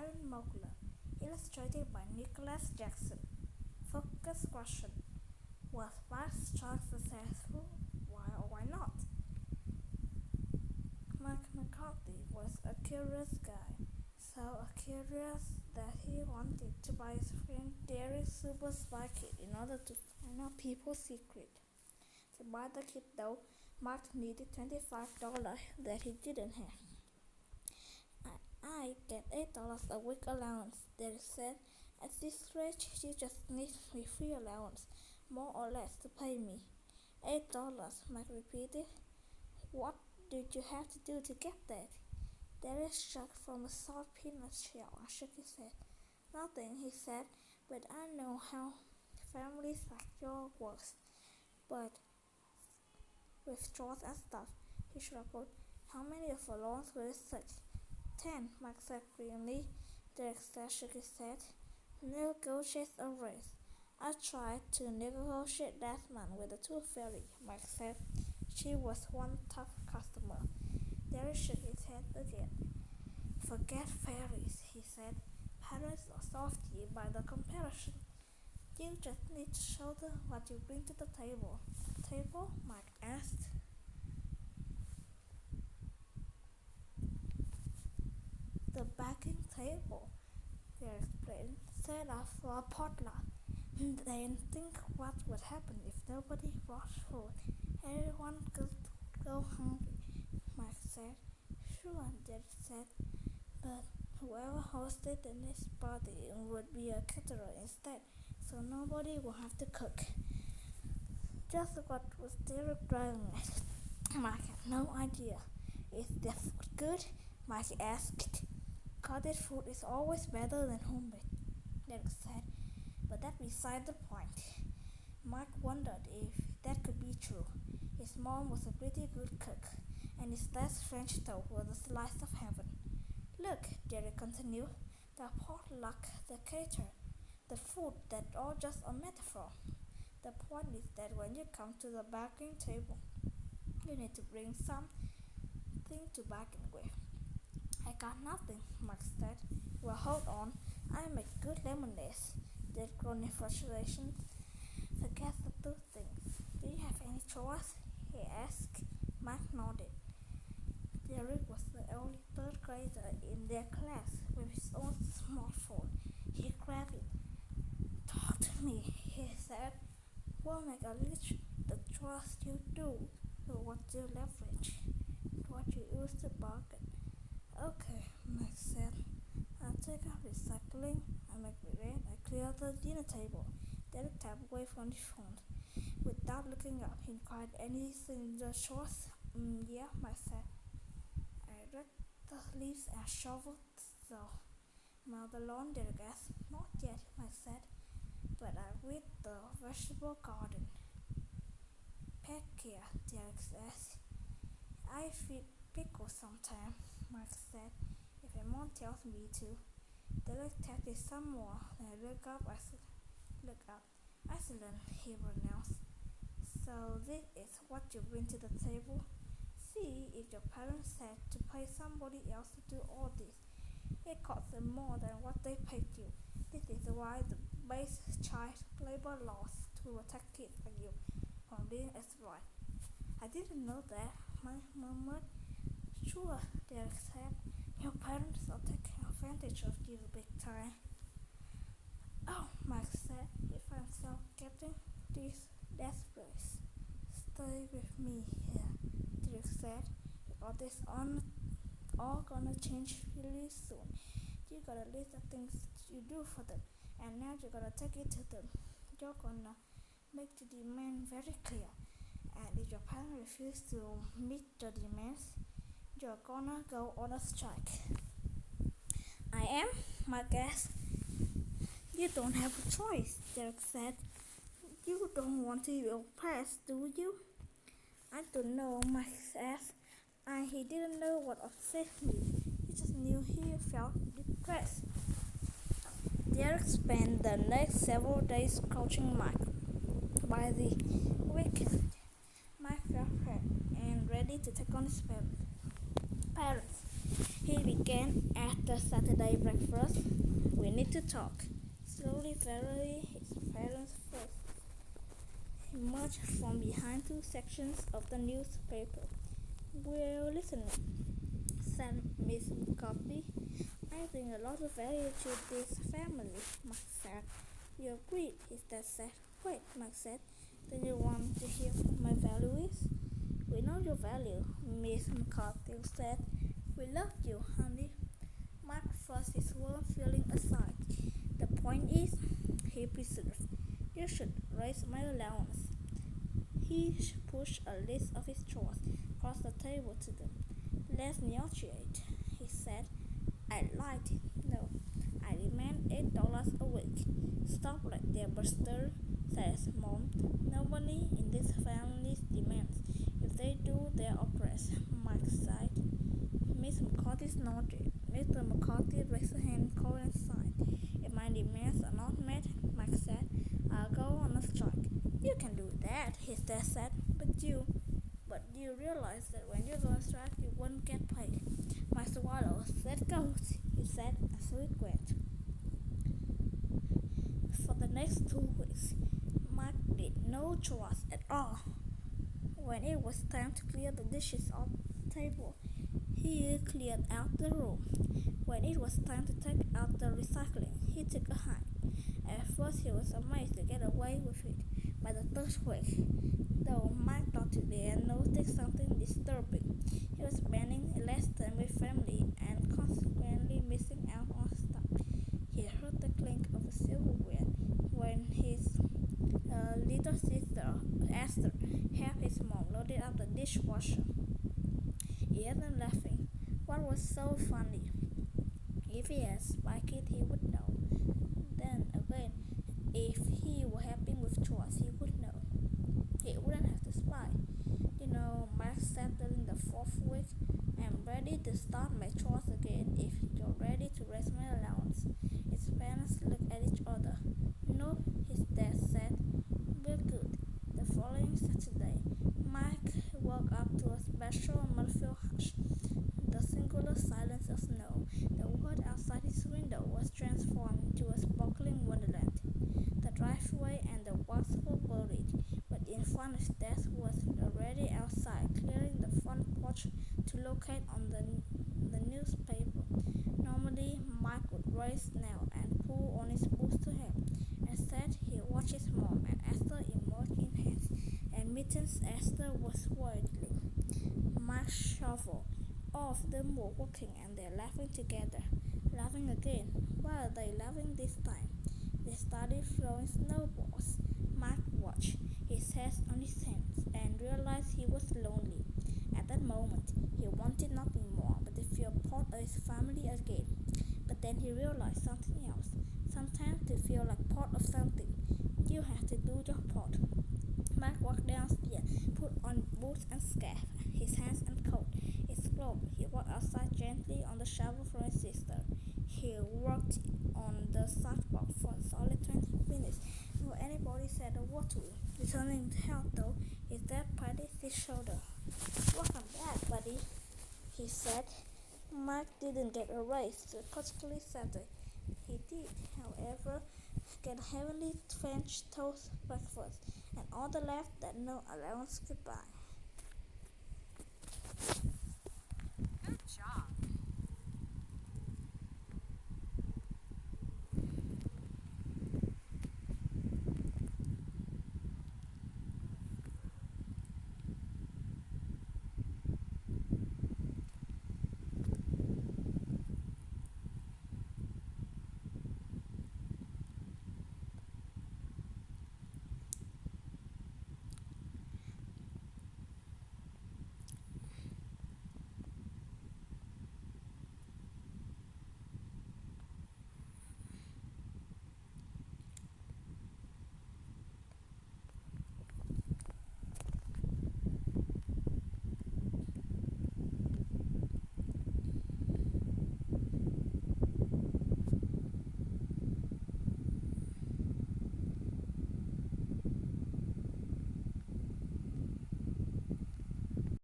Helen Mogler, illustrated by Nicholas Jackson. Focus question: was Mark's child successful? Why or why not? Mark McCarthy was a curious guy, so curious that he wanted to buy his friend Derek's super spy kit in order to find out people's secrets. To buy the kit though, Mark needed $25 that he didn't have. I get $8 a week allowance, Derek said. At this rate, you just need me free allowance, more or less, to pay me. $8, Mark repeated. What did you have to do to get that? Derek shook from a salt peanut shell and shook his head. Nothing, he said, but I know how families like yours works. But with chores and stuff, he struggled. How many of our loans will it take? 10, Mark said grimly. Derek shook his head. Negotiate a raise. I tried to negotiate that man with the tooth fairy, Mark said. She was one tough customer. Derek shook his head again. Forget fairies, he said. Parents are softy by the comparison. You just need to show them what you bring to the table. Table? Mark asked. The backing table, Derek explained, set up for a potluck. Then think what would happen if nobody brought food. Everyone could go hungry, Mark said. Sure, Derek said, but whoever hosted the next party would be a caterer instead, so nobody would have to cook. Just what was Derek driving at? Mark had no idea. Is the food good? Mark asked. Cottage food is always better than homemade, Derek said, but that's beside the point. Mark wondered if that could be true. His mom was a pretty good cook, and his dad's French toast was a slice of heaven. Look, Derek continued, the potluck, the caterer, the food, that all just a metaphor. The point is that when you come to the bargaining table, you need to bring something to bargain with. I got nothing, Mark said. Well, hold on. I make good lemonade. Derek groaned in frustration. Forget the two things. Do you have any chores? He asked. Mark nodded. Derek was the only third grader in their class with his own smartphone. He grabbed it. Talk to me, he said. We'll make a list. The chores you do, what you leverage, what you use to bargain. Okay, Mark said. I take out recycling, I make bread, I clear the dinner table. Derek tapped away from the phone. Without looking up, he inquired, anything in the chores? Yeah, Mark said. I read the leaves and shoveled so. Mow the lawn, Derek asked. Not yet, Mark said, but I weed the vegetable garden. Pet care, Derek asked. I feed pickles sometimes, Mark said, if your mom tells me to. Derek tapped it some more, then looked up. Excellent, he pronounced. So this is what you bring to the table? See, if your parents had to pay somebody else to do all this, it cost them more than what they paid you. This is why the base child labor laws to protect kids like you from being exploited. I didn't know that, Mark murmured. Sure, Derek said. Your parents are taking advantage of you big time. Oh, Mark said. He found himself getting desperate. Stay with me here, Derek said. Because this all gonna change really soon. You got a list of things you do for them, and now you're gonna take it to them. You're gonna make the demand very clear. And if your parents refuse to meet the demands, you're gonna go on a strike. I am? Mark asked. You don't have a choice, Derek said. You don't want to be oppressed, do you? I don't know, Mark asked. And he didn't know what upset me. He just knew he felt depressed. Derek spent the next several days coaching Mark. By the weekend, Mark felt hurt and ready to take on his parents. He began at After Saturday breakfast, we need to talk. Slowly, very his parents first emerged from behind two sections of the newspaper. We're listening, said Miss McCarthy. I bring a lot of value to this family, Mark said. You agreed, his dad said. Wait, Mark said. Do you want to hear what my value is? We know your value, Miss McCarthy said. We love you, honey. Mark thrust his warm feeling aside. The point is, he persisted, you should raise my allowance. He pushed a list of his chores across the table to them. Let's negotiate, he said. I lied. No, I demand $8 a week. Stop right there, Buster, said his mom. Nobody in this family demands. If they do, they're oppressed, Mike sighed. Miss McCarthy nodded. Mr. McCarthy raised a hand and called inside. If my demands are not met, Mike said, I'll go on a strike. You can do that, his dad said, but you realize that when you go on strike, you won't get paid. My swallow, let's go, he said as we went. For the next 2 weeks, Mike did no chores at all. When it was time to clear the dishes off the table, he cleared out the room. When it was time to take out the recycling, he took a hike. At first he was amazed to get away with it. By the third week, though, Mike thought today and noticed something disturbing. He was spending less time with family and consequently missing out on stuff. He heard the clink of a silverware when his little sister Esther helped his mom load up the dishwasher. He wasn't laughing. What was so funny? If he had spiked it, he would know. Then again, if he were helping with chores, he would know. He wouldn't have to spy. Mark said during the fourth week, I'm ready to start my chores again if you're ready to raise my allowance. His parents looked at each other. No, his dad said. We're good. The following Saturday, Mike woke up to a special muffled hush. The singular silence of snow. The world outside his window was transformed into a sparkling wonderland. The driveway and the walks were buried, but in front his desk was already outside, clearing the front porch to locate on the newspaper. Normally, Mike would raise now and pull on his boots to help. Instead, he watched his mom and Esther emerge in hats and mittens. Esther was whirling. Mike shuffled. All of them were working and they're laughing together. Laughing again. Why are they laughing this time? They started throwing snowballs. Mike watched, his head on his hands, and realized he was lonely. At that moment, he wanted nothing more but to feel part of his family again. But then he realized something else. Sometimes to feel like part of something, you have to do your part. Mike walked downstairs, put on boots and scarf, his hands and coat. Explored. He walked outside gently on the shovel from his sister. He walked on the sidewalk for a solid 20 minutes before anybody said a word to him. Returning to health, though, his dad patted his shoulder. Welcome back, buddy, he said. Mike didn't get a raise, particularly Saturday. He did, however, get a heavenly French toast breakfast and all the left that no allowance could buy. Good job.